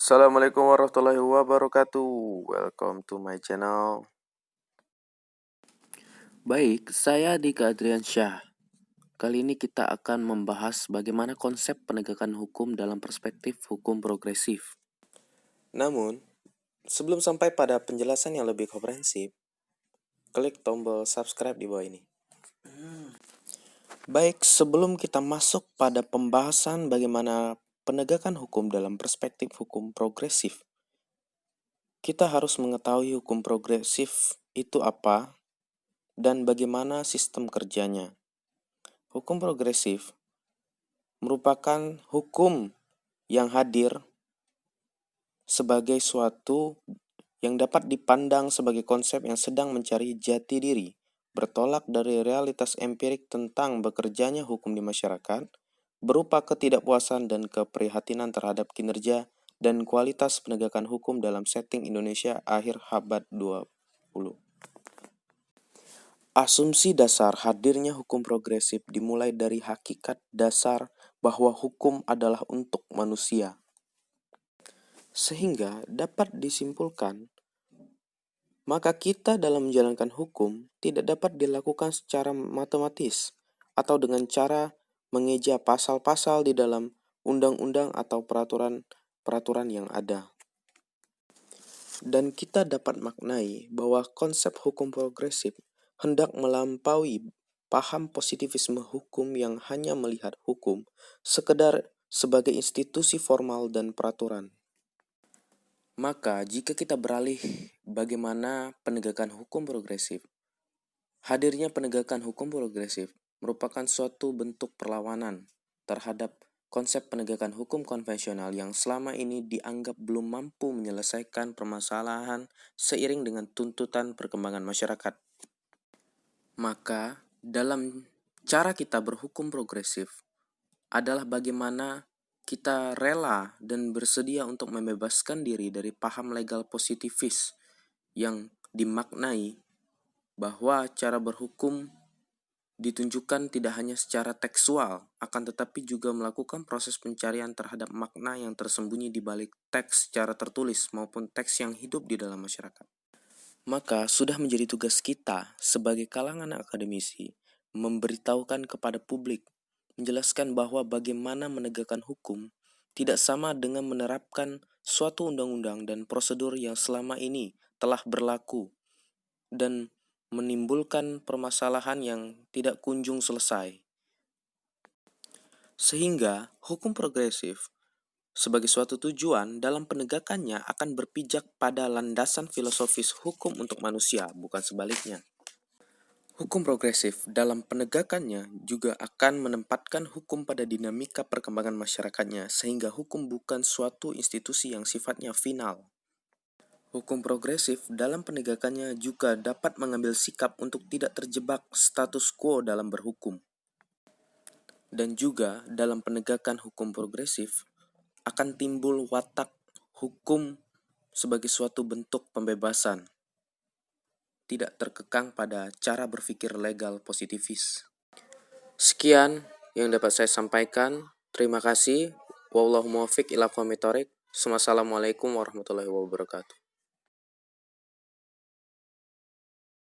Assalamualaikum warahmatullahi wabarakatuh. Welcome to my channel. Baik, saya Dika Adriansyah. Kali ini kita akan membahas bagaimana konsep penegakan hukum dalam perspektif hukum progresif. Namun, sebelum sampai pada penjelasan yang lebih komprehensif, klik tombol subscribe di bawah ini. Baik, sebelum kita masuk pada pembahasan bagaimana penegakan hukum dalam perspektif hukum progresif, kita harus mengetahui hukum progresif itu apa dan bagaimana sistem kerjanya. Hukum progresif merupakan hukum yang hadir sebagai suatu yang dapat dipandang sebagai konsep yang sedang mencari jati diri, bertolak dari realitas empirik tentang bekerjanya hukum di masyarakat, berupa ketidakpuasan dan keprihatinan terhadap kinerja dan kualitas penegakan hukum dalam setting Indonesia akhir abad 20. Asumsi dasar hadirnya hukum progresif dimulai dari hakikat dasar bahwa hukum adalah untuk manusia. Sehingga dapat disimpulkan, maka kita dalam menjalankan hukum tidak dapat dilakukan secara matematis atau dengan cara mengeja pasal-pasal di dalam undang-undang atau peraturan yang ada. Dan kita dapat maknai bahwa konsep hukum progresif hendak melampaui paham positivisme hukum yang hanya melihat hukum sekedar sebagai institusi formal dan peraturan. Maka jika kita beralih bagaimana penegakan hukum progresif, hadirnya penegakan hukum progresif merupakan suatu bentuk perlawanan terhadap konsep penegakan hukum konvensional yang selama ini dianggap belum mampu menyelesaikan permasalahan seiring dengan tuntutan perkembangan masyarakat. Maka, dalam cara kita berhukum progresif adalah bagaimana kita rela dan bersedia untuk membebaskan diri dari paham legal positivis yang dimaknai bahwa cara berhukum ditunjukkan tidak hanya secara tekstual, akan tetapi juga melakukan proses pencarian terhadap makna yang tersembunyi di balik teks secara tertulis maupun teks yang hidup di dalam masyarakat. Maka sudah menjadi tugas kita sebagai kalangan akademisi memberitahukan kepada publik, menjelaskan bahwa bagaimana menegakkan hukum tidak sama dengan menerapkan suatu undang-undang dan prosedur yang selama ini telah berlaku dan menimbulkan permasalahan yang tidak kunjung selesai. Sehingga hukum progresif sebagai suatu tujuan dalam penegakannya akan berpijak pada landasan filosofis hukum untuk manusia, bukan sebaliknya. Hukum progresif dalam penegakannya juga akan menempatkan hukum pada dinamika perkembangan masyarakatnya, sehingga hukum bukan suatu institusi yang sifatnya final. Hukum progresif dalam penegakannya juga dapat mengambil sikap untuk tidak terjebak status quo dalam berhukum. Dan juga dalam penegakan hukum progresif akan timbul watak hukum sebagai suatu bentuk pembebasan, tidak terkekang pada cara berpikir legal positivis. Sekian yang dapat saya sampaikan. Terima kasih. Wallahu muwaffiq ila aqwamit thoriq. Wassalamualaikum warahmatullahi wabarakatuh.